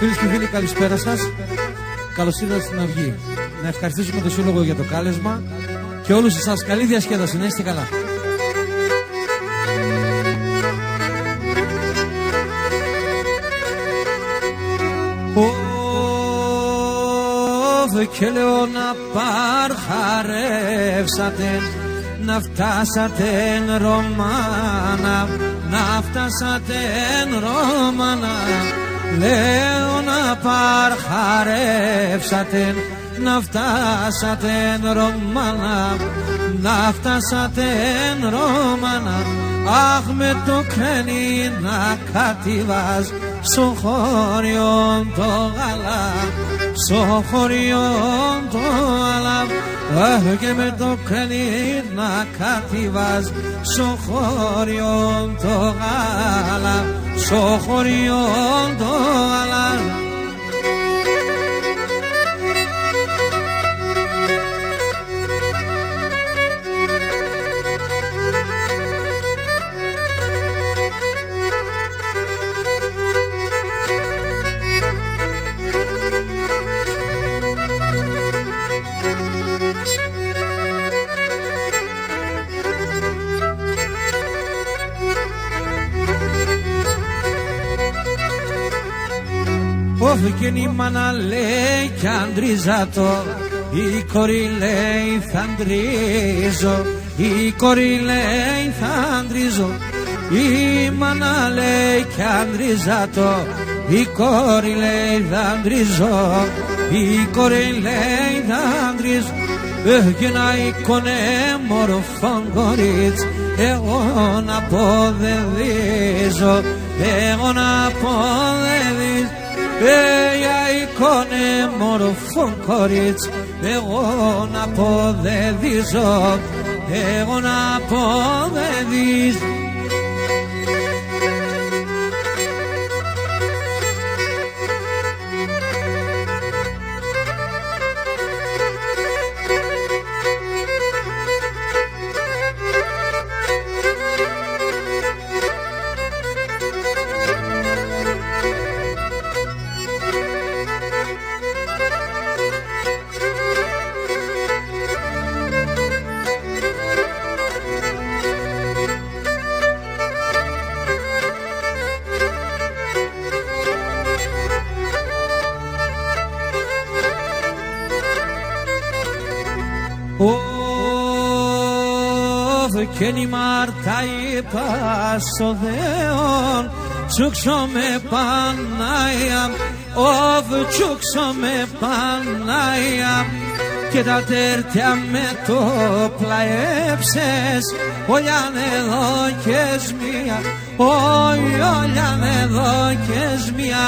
Φίλες και φίλοι, καλησπέρα σας. Καλώς ήρθατε στην Αυγή. Να ευχαριστήσουμε τον Σύλλογο για το κάλεσμα και όλους εσάς καλή διασκέδαση. Να είστε καλά. Και λέω να παρχαρεύσατε, να φτάσατε εν Ρωμάνα, να φτάσατε εν Ρωμάνα. Λέω να παρχαρεύσατε, να φτάσατε εν Ρωμάνα, να φτάσατε εν Ρωμάνα. Αχ, με το κρένι να κατηβάς στο χωριό το γαλά, στο χωριό το γαλά. Αχ, και με το κρένι να κατηβάς στο χωριό το γαλά, στο χωριό το γαλά. Και η μάνα λέει κι αντρίζατο, η κόρη λέει θα αντρίζω, η κόρη λέει θα αντρίζω. Η μάνα λέει κι αντρίζατο, η κόρη λέει θα αντρίζω, η κόρη λέει θα αντρίζω. Και να εικόνε μορφόν κορίτσι, εγώ να αποδεδίζω, εγώ να αποδεδίζω. Για εικόνε μορφόν κορίτσι, εγώ να αποδεδίζω, εγώ να αποδεδίζω. Και η Μάρτα είπα στο Θεόν, τσούξω με Παναία, τσούξω με Παναία. Και τα τέρτια με το πλαέψες, όλιαν εδώ και σμία, όλιαν εδώ και σμία.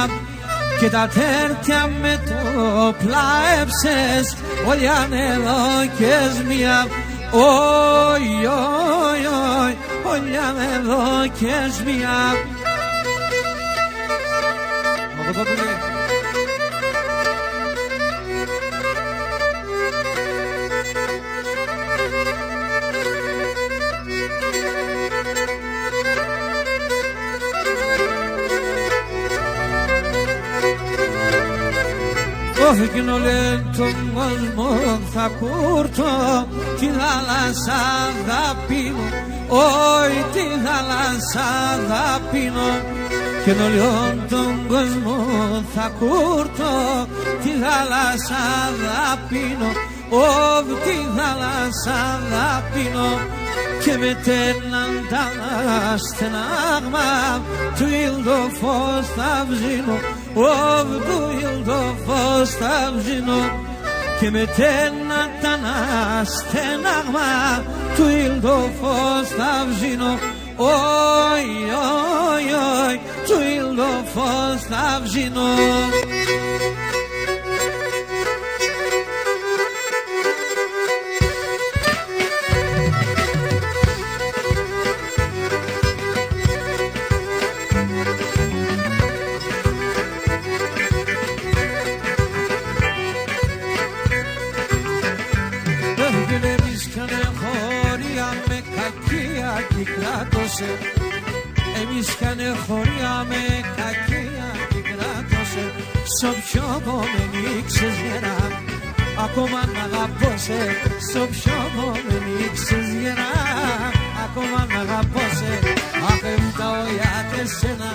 Και τα τέρτια με το πλαέψες, όλιαν εδώ και σμία. Oi, oi, oi, όλιαν εδώ και σμία. Εκείνο λέει τον κόσμο θα κούρτω, τη θάλασσα θα πίνω, όχι τη θάλασσα θα πίνω. Εκείνο λέει τον κόσμο θα κούρτω, τη θάλασσα θα πίνω, όχι τη θάλασσα θα πίνω. Και με τέναν τα στενάγμα του ήλιο φως θα βζίνω, του ήλιο φως θα βζίνω. Και με τέναν τα στενάγμα του ήλιο φως θα βζίνω, oi, oi, oi, του ήλιο φως θα βζίνω. Εμείς κάνε χωρία με κακία την κράτωσε, στο πιο με νίξες γερά. Ακόμα να αγαπώ σε, στο πιο με νίξες γερά. Ακόμα να αγαπώ σε, αφεύταω για τεσσένα,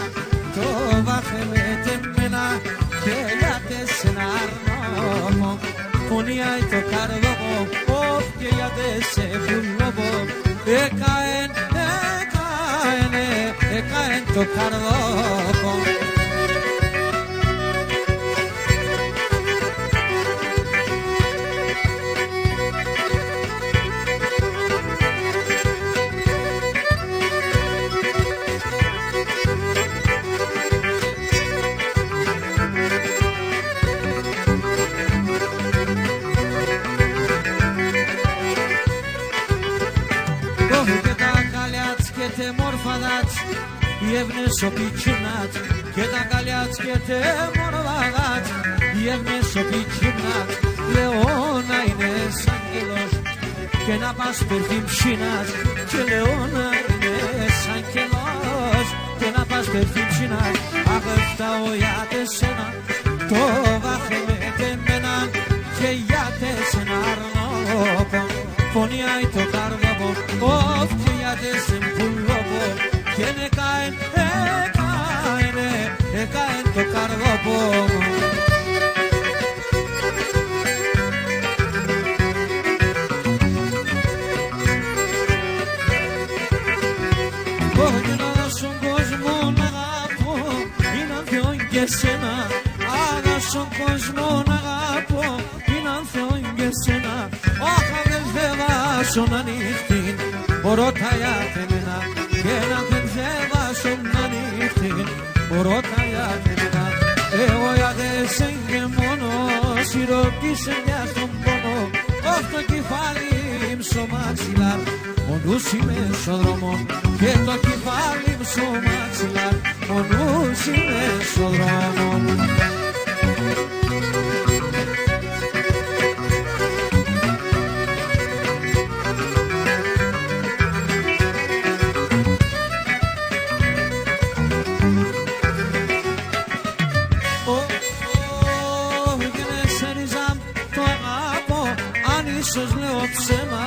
το βάχεμετε μένα και για τεσσένα αρνώ. Φωνιάει το καρδό, όφ και για τεσσένα βουλώβω. Εκαέν, εκαέν, εκαέν το καρδό. Te morfadați, evneso pičinați, che da galiați, che te morfadați, evneso pičinați, Leona Ines Angelos, che na pas per fimșinați, che Leona Ines Angelos, che na pas per fimșinați, agăfta o ia de sena, to va femete mena, che ia de sena arnopo, foniai to cardopo, of che ia de sempullopo, che ne caen, caen to cardopo. Όχι να στον κόσμο να αγαπώ, είναι αν Θεόν και σένα. Άγα στον κόσμο να αγαπώ, είναι αν Θεόν και σένα. Αχ, δεν θεβάσω να νύχτην, ρώτα για θεμένα. Και να δεν θεβάσω να νύχτην, ρώτα για θεμένα. Εγώ για τέσσεν και μόνο, σιροπήσε μια στον πόνο. Όχι το κεφάλι μου στο μαξιλάρ, ο νους είμαι στο δρόμο. Και το κεφάλι μου στο μαξιλάρ, ο νους είμαι στο δρόμο. Ίσως λέω ψέμα,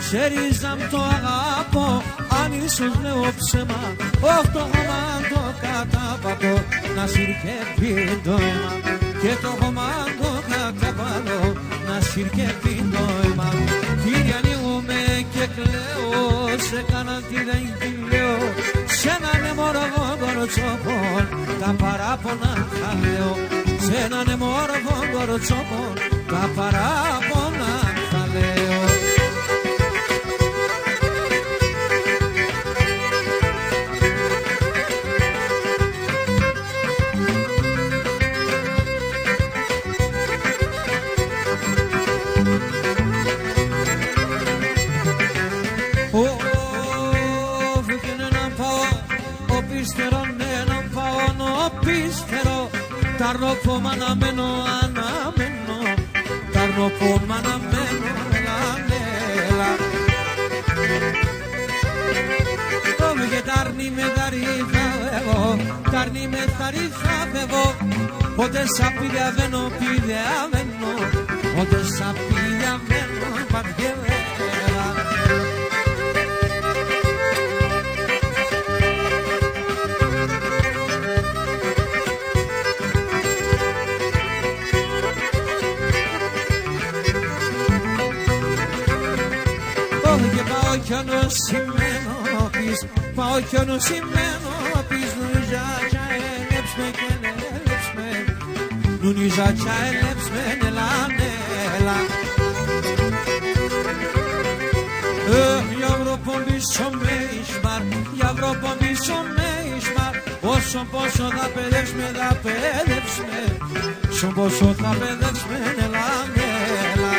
ξερίζα μ' το αγαπώ, αν ίσως λέω ψέμα. Όχι το χώμα το κατάπατω, να συρκεύει το αίμα. Και το χώμα το κατάπατω, να συρκεύει το αίμα. Κύριε ανοίγουμε και κλαίω, σε κάνα τι δεν τη λέω. Σ' έναν αιμόρρογο κοροτσόπον, τα παράπονα θα λέω. Σ' έναν αιμόρρογο κοροτσόπον, τα παράπονα θα λέω. Φύγαινε να πάω, οπίστερον έναν πάω, οπίστερο. Ταρνοπόμα να μένω, αναμένω. Ταρνοπόμα να μένω, ανέλα. Το βεγετάρνη με ταρίφα εγώ, τάρνη με ταρίφα εγώ. Πότε σα πηδιαβαίνω, πηδιαβαίνω. Πότε σα πηδιαβαίνω, παδιαβαίνω. Πάω κι ονοσημένο πεις, πάω κι ονοσημένο πεις. Νουνιζάκια έλεψ με και έλεψ με, νουνιζάκια έλεψ με, έλα, έλα. Για βρωπομίσω με ισμάρ, για βρωπομίσω με ισμάρ. Όσο πόσο θα παιδεύς με, θα παιδεύς με, όσο πόσο θα παιδεύς με, έλα, έλα.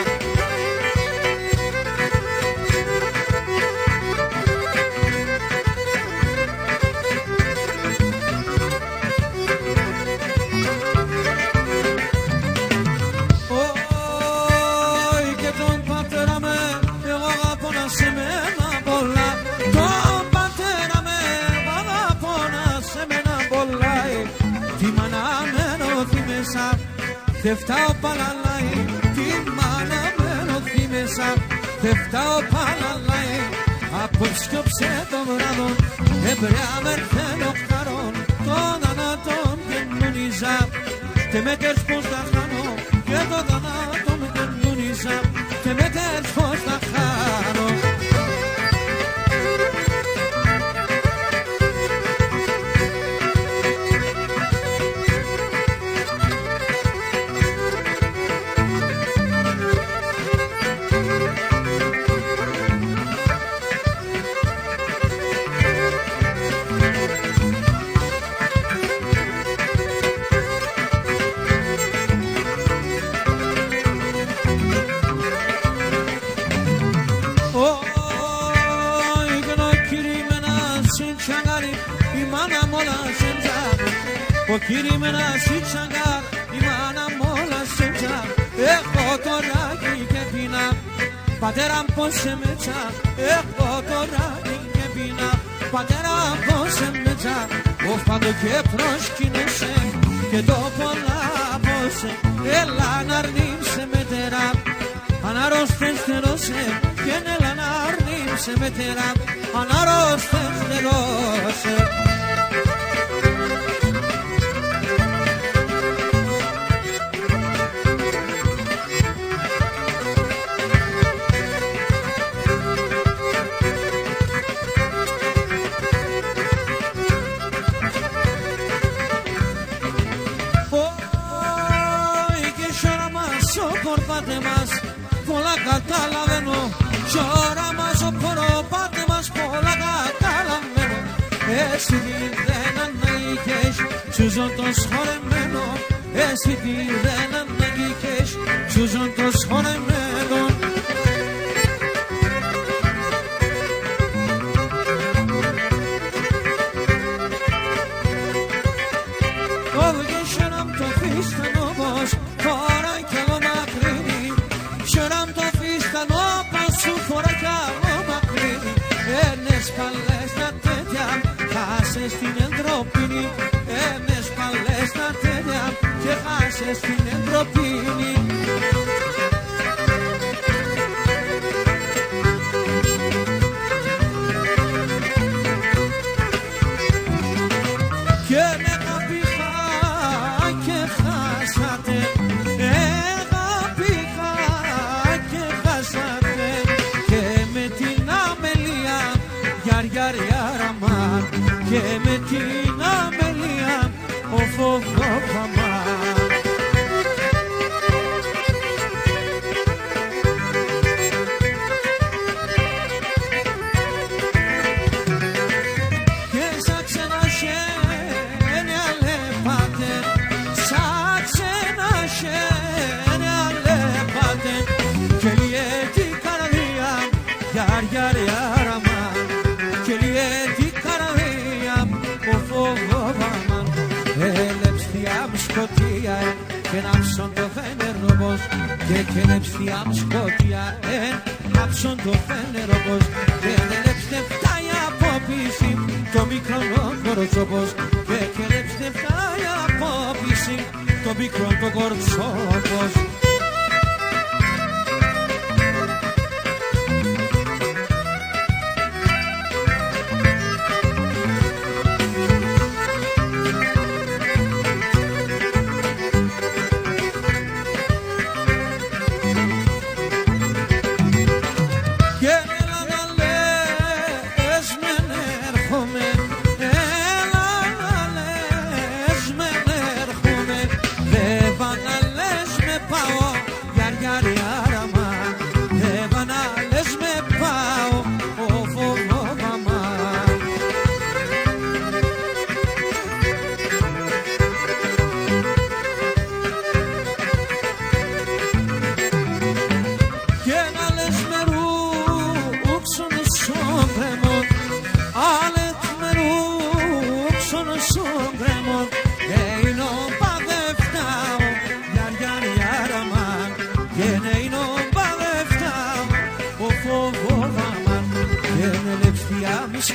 δεν φτάω παλαλάι, τη μάνα μένω θύμεσα, δεν φτάω παλαλάι, απόψε κι όψε το βράδο, εμπρέα μερθένω χαρών, τον ανάτον γεννούνιζα, και με τέρς πως θα χάνω, και τον ανάτον γεννούνιζα, και με τέρς πως θα χάνω. Ο κύρι με ένα σιτσαγκάρ, η μάνα μ' όλα σεντζά. Έχω τώρα και πίνα, πατέρα πως σε μέτσα. Έχω τώρα και πίνα, πατέρα πως σε μέτσα. Ο φάντο και προσκύνωσε και το πολλά πόσε. Έλα να αρνείμσε μετέρα, αν αρρώστες νερώσε. Και έλα να αρνείμσε μετέρα, αν αρρώστες νερώσε. Πολλά καταλαβαίνω, κι ώρα μας ο προπάτε μας πολλά καταλαβαίνω. Εσύ τι δεν ανάγκηκες, σου ζω το σχορεμένο. Εσύ τι δεν ανάγκηκες, σου ζω το σχορεμένο. Όδηγε σέραν το φίστανο πως, τώρα κι εγώ μακρύνει. Σέραν το φίστανο πως σου φορά κι εγώ μακρύνει. Ένες παλές τα τέτοια, χάσες την εντροπίνη. Ένες παλές τα τέτοια και χάσες την εντροπίνη. Και με αγαπήχα και χάσατε. Αγαπήχα και χάσατε. Και με την αμελία γιαριαριάραμα. Και με την αμελία ο φοβόφαμα. Και σαν ξένα χέρια λεπάτε, σαν ξένα χέρια λεπάτε. Και λιέτη καρδία γιαριαριάραμα. Και λιέτη καρδία ο φοβόφαμα. Ελεψτιά μου σκοτία και ναύσον το φένερο πως. Και ελεψτιά μου σκοτία ναύσον το φένερο πως. Και ελεψτε φτάει από πίση το μικρό κορτσόπος. Και ελεψτε φτάει από πίση το μικρό το κορτσόπος.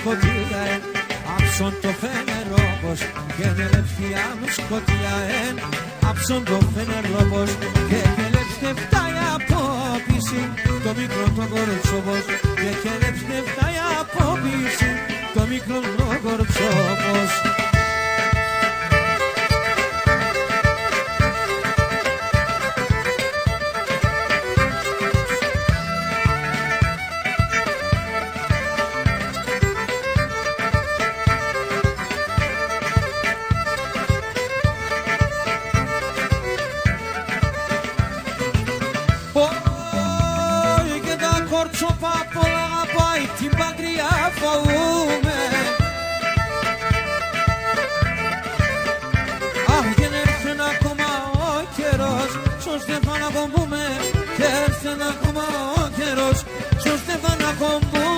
Σκοτία άψον το φένερο λόγος και ελευθεία μου σκοτειά εν άψον το φενερλόπος και ελευθεία από πίση το μικρό το κορτσόπος και ελευθεία από πίση το μικρό το κορτσόπος. Κορτσόπα πολλά αγαπάει την πατριά φοβούμε. Αχ δεν έρθεν ακόμα ο καιρός στο Στέφανα κομπούμε και έρθεν ακόμα ο καιρός στο Στέφανα κομπούμε.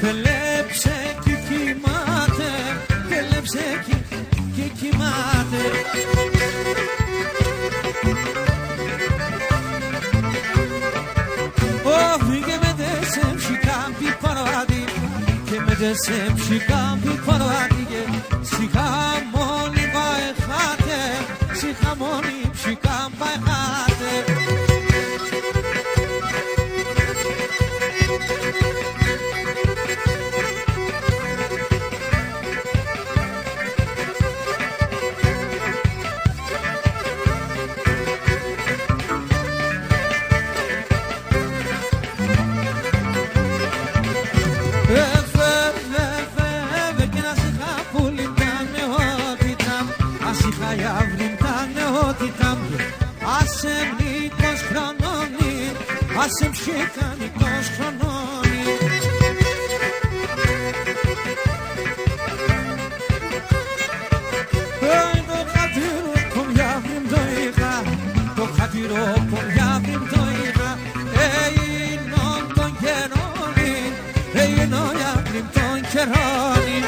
Τελέψε και κοιμάται, τελέψε και κοιμάται. Και με δεσέμψη κάμπι παροάτι και με δεσέμψη κάμπι παροάτι και σιγά μόνοι βαεχάτε, σιγά μόνοι ψικά βαεχάτε. Άσε ψυχανικός χρονώνει. Το χατήρο το μοιάβριμ το είχα, το χατήρο το μοιάβριμ το είχα. Έγινον τον καιρώνει, έγινον μοιάβριμ τον καιρώνει.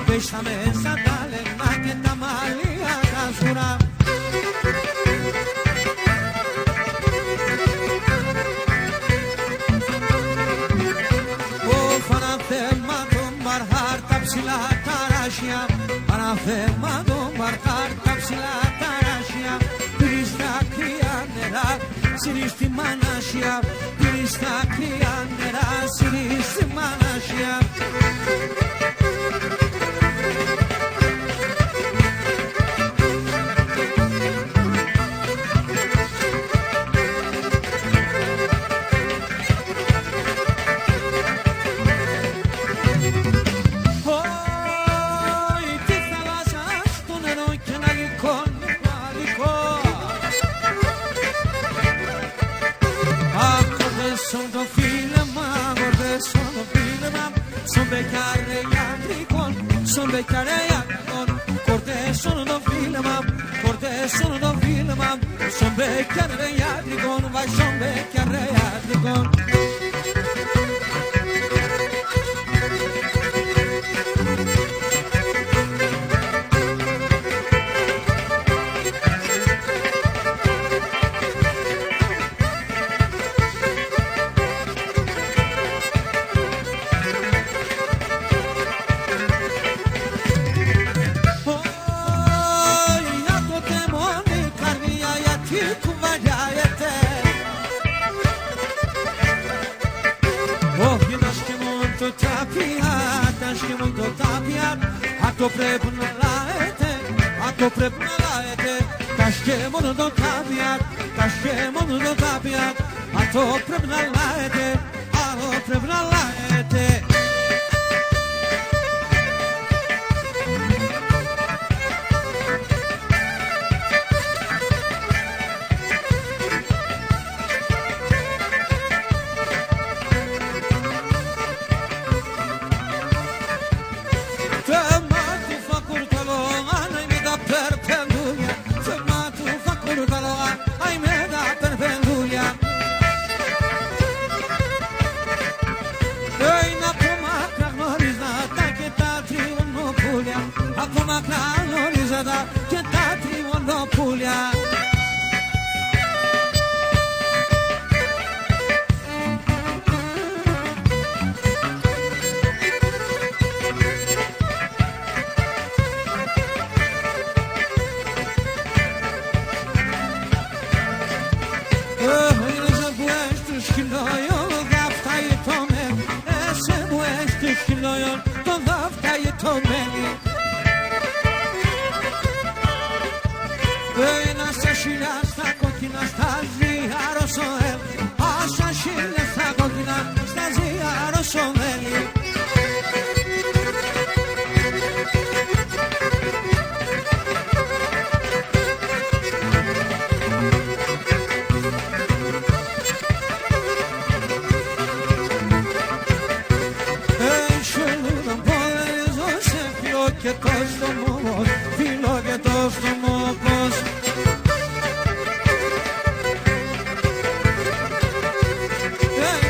Πέσαμε σαν τα λεγνά και τα μαλλιά τα σγουρά. Αναθέμα τον μπαρχάρ τα ψηλά τα ράσια, αναθέμα τον μπαρχάρ τα ψηλά τα ράσια. Πήρεις τα κρύα νερά, σύρεις τη μανάσια, πήρεις τα κρύα νερά, σύρεις τη μανάσια. son bekare yatrikon, son bekare yatrikon. Korte sono filmam, korte sono filmam, son bekare yatrikon, vai son bekare yatrikon. Το πρέπει να λάετε, το πρέπει να λάετε. Τα σχέμονο το τάπιατ, τα σχέμονο το τάπιατ. Το πρέπει να λάετε, το πρέπει να λάετε. Ακόμα γνωρίζοντα και τα τριμονοπούλια. Ένα σε χιλιά στα κόκκινα στάζει αρρωσοέλ. Άσα χιλιά στα κόκκινα στάζει αρρωσοέλ. Και το στομό, φίλο και το στομό πως.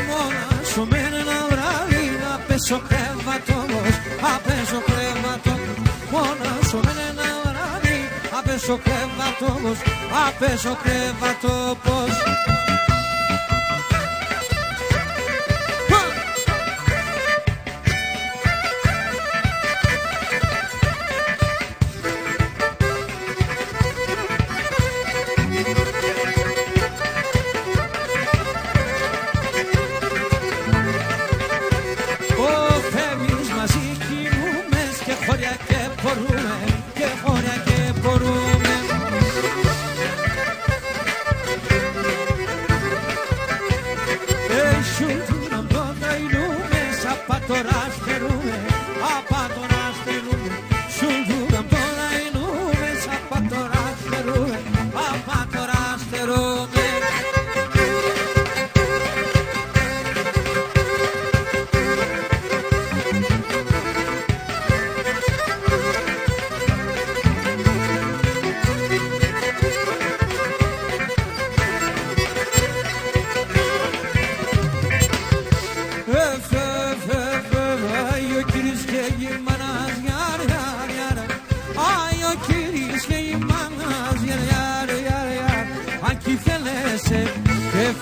Μόνα σου μένει ένα βράδυ να πέσω κρεβατόμος, απέσω κρεβατόμος. Μόνα σου μένει ένα βράδυ, απέσω κρεβατόμος, απέσω κρεβατόμος.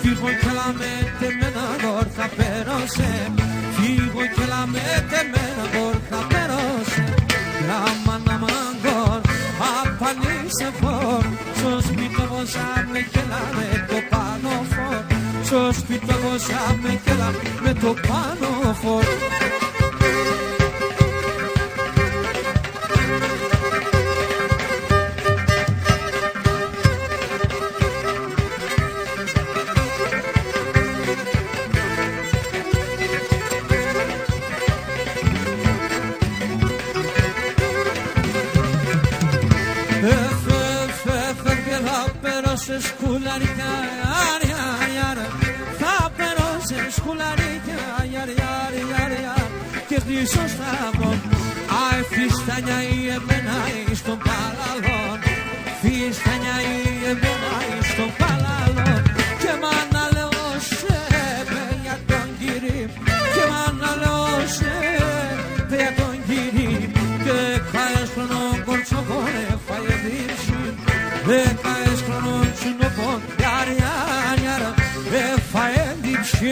Figo che la mette mena gorka però se Figo che la mette mena gorka però se La manna mangor appani se for Sospitavo sabe che la metto pano for Sospitavo sabe che la metto pano for σε σκουλαρικά, θα περώ σε σκουλαρικά, και και κλείσω σταυρό. Άι φιστάνια η εμένα εις τον παλαλόν, φιστάνια η εμένα εις τον παλαλόν. Και μάνα λέω σε παιδιά τον Κύρι, και μάνα λέω σε παιδιά τον Κύρι. Και κάες χρονών κορτσοβόνε φάε δίψη, κάες χρονών τσινοπών γιαριάνιαρα φάε δίψη.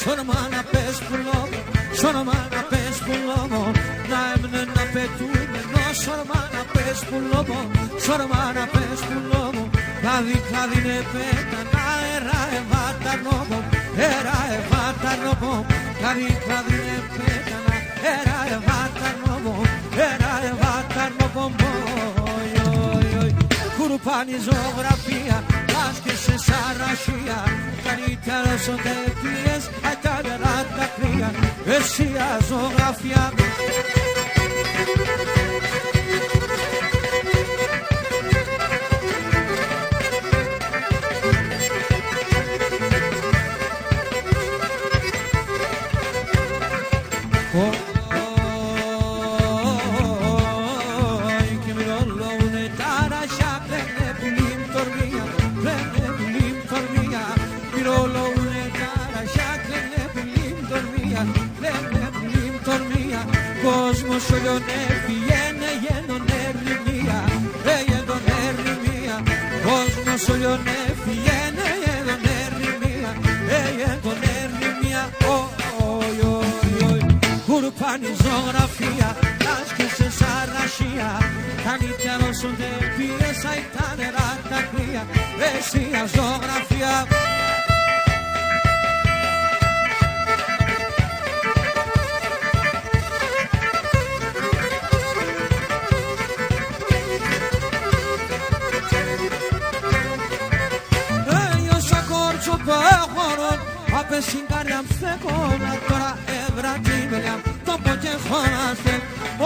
Σορμάνα πες πουλόμο, σορμάνα πες πουλόμο. Να έμεινε να πετούμενο, σορμάνα πες πουλόμο, σορμάνα πες πουλόμο. Κλάδι, κλάδι είναι πέτανα, έρα ευάταρνόμο, έρα ευάταρνόμο. Κλάδι, κλάδι είναι πέτανα, έρα ευάταρνόμο, έρα ευάταρνόμο. Κουρουπάνη ζωγραφία, άσκησε σαρασία. Καλύτερα σοντεύτιες, ατάλερα τα κρύα, εσύ αζωγραφιά. Κόσμος ολιονεύει, γένον ερημία, γένον ερημία. Κόσμος ολιονεύει, γένον ερημία, γένον ερημία. Κουρουπάνη ζωγραφία, άσκησε σαρασία. Καλύτερο σου δεν πίεσα τα νερά τα κρύα, εσύ αζωγραφία. Απε συγκάρια μστεκόνα τώρα ευρατήμελια το πω και χωράστε.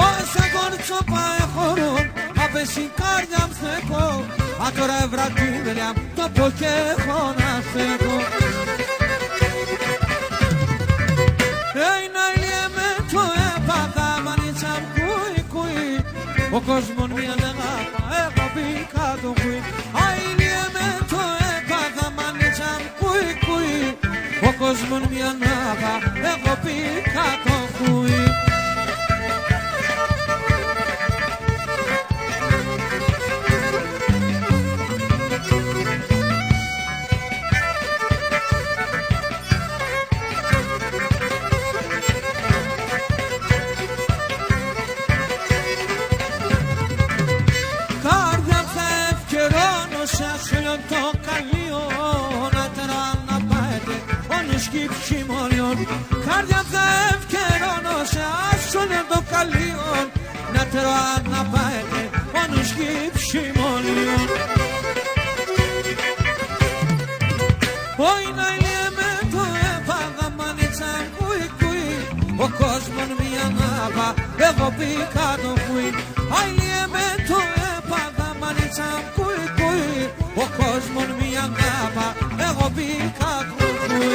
Όσα κορτσό πάε χωρούν απε συγκάρια μστεκό α τώρα ευρατήμελια το πω και χωράστε. Να ηλιέμαι το έπαθα μανίτσα κουί κουί. Ο κόσμον μια νεγάπα έχω πει κάτω κουί. Αηλιέμαι το έπαθα μανίτσα κουί κουί. Ο κόσμον μια νάβα, έχω πει κάτω κουί. Κάρδια θα ευκαιρώνω σε ασχολιόν το καλείο. Να τεράνα πάετε όνους κι ψημολιών. Κάρδια θα ευκαιρώνω σε ασχολιόν το καλείο. Να τεράνα πάετε όνους κι ψημολιών. Όχι να ηλιέμαι το έπαθα μανίτσα κουί κουί. Ο κόσμον μια νάβα έχω πει κάτω κουί. Αηλιέμαι το έπαθα μανίτσα κουί κουί. Ο κόσμον μια νάβα έχω πει κάτω κουί.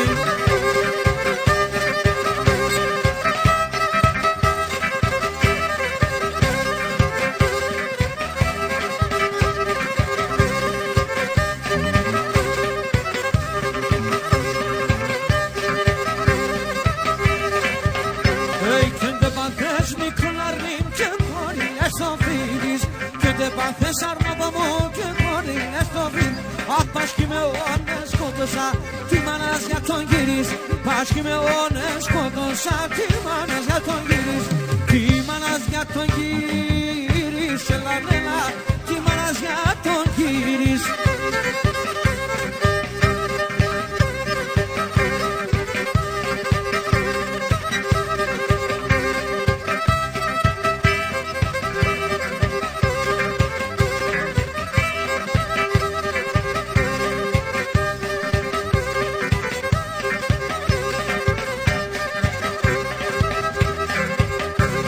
Πάθες αρνόπαμο και χωρίλες στο βιν. Αχ πας κι με όνες σκότωσα τη μάνας για τον γυρίς. Πας κι με όνες σκότωσα τη μάνας για τον γυρίς. Τη μάνας για τον γυρίς. Έλα νέλα τη μάνας για τον γυρίς.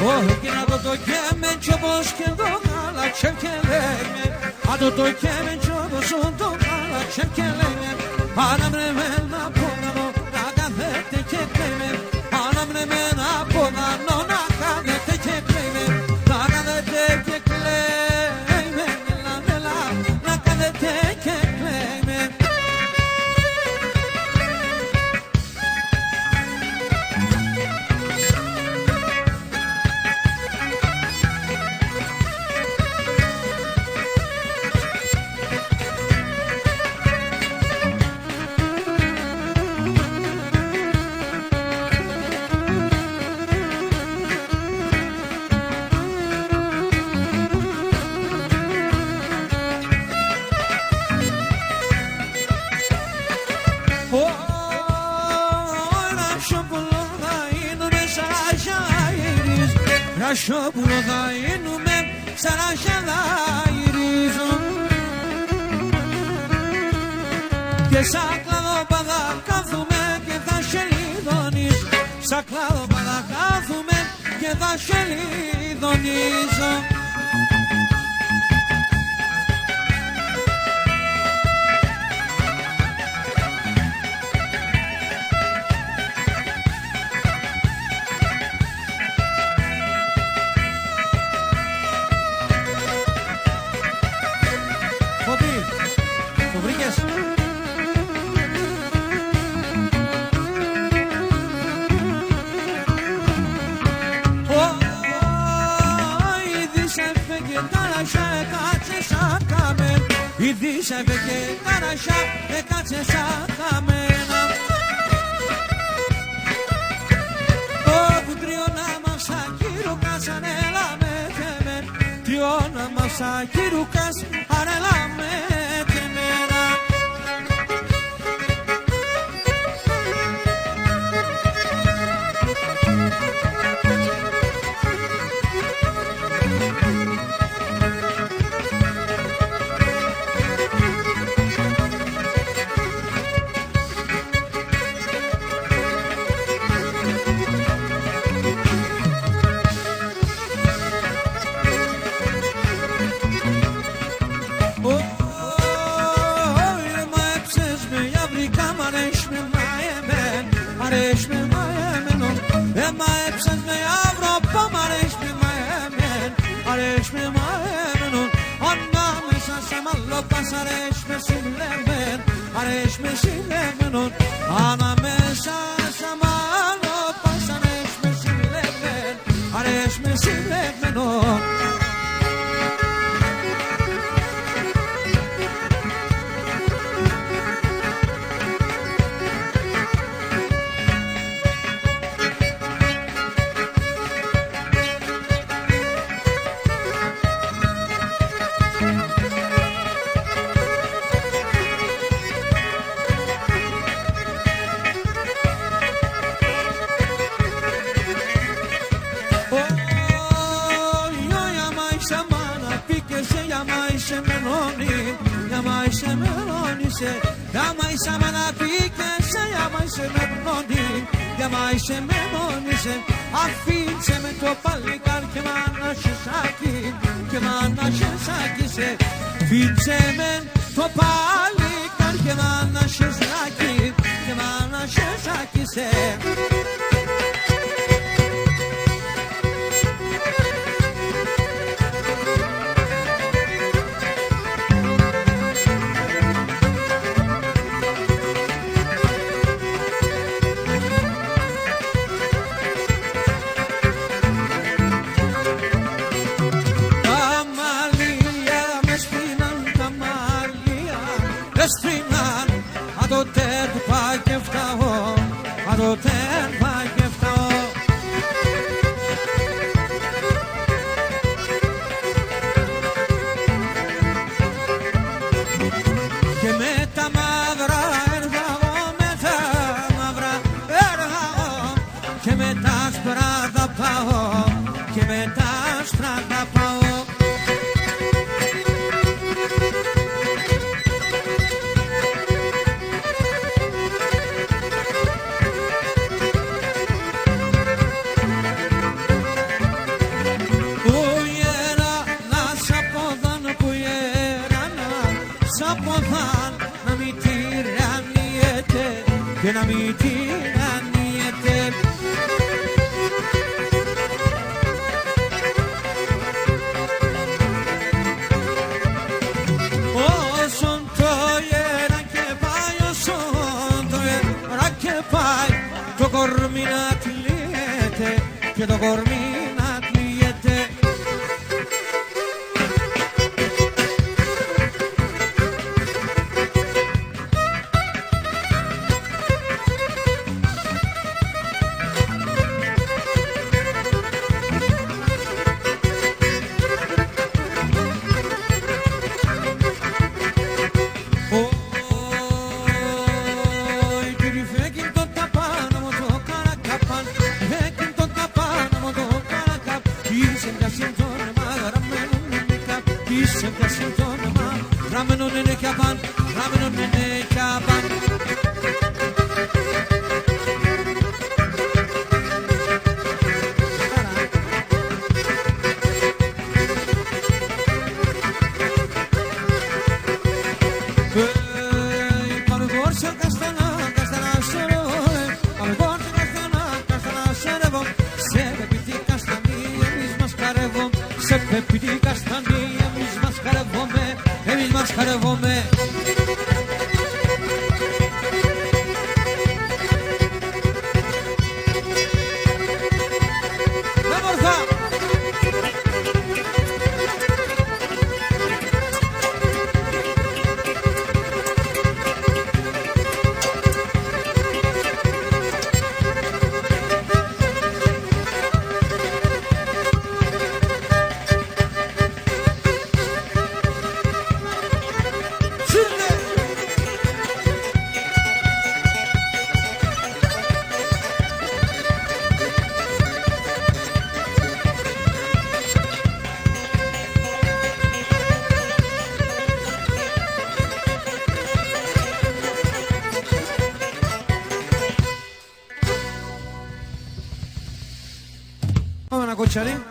Gina do kemen çobos kendo gala çevkeleme Ado do kemen çobos do gala çevkeleme Anam remen aponamo Nagavete kekleme Anam remen aponano Nagavete kekleme Nagavete kekleme Nagavete kekleme Raşo burada inumem sana şalayrizum Και saklado πάντα κάθουμε και θα σελίδωνεις Saklado πάντα κάθουμε και θα σελίδωνίζω Ήδη σε έφεγε ταρασιά, έκατσε σαν καμένα Όπου τριώνα μας ακύρουκας ανέλα με τεμέν Τριώνα μας ακύρουκας ανέλα με τεμένα Αρέσμε συλλεγμένον ανάμεσα σαν μάλλο πας αρέσμε συλλεγμένον Αρέσμε συλλεγμένον Yamaise bana pikese yamaise me blondin Yamaise me monise Affinse me to pallikar και μ' ανασχεσάκι Και μ' ανασχεσάκι σε Φίτσε με το παλικάρ και μ' ανασχεσάκι Και μ' ανασχεσάκι σε και να μην την ανίεται. Όσον το γέρα και πάει, όσον το γέρα και πάει, το κορμί να τυλιέται και το κορμί να τυλιέται. Σε πεπιτή καστανή, εμείς μας χαρεύομαι. Πάμε να κοτσαρί.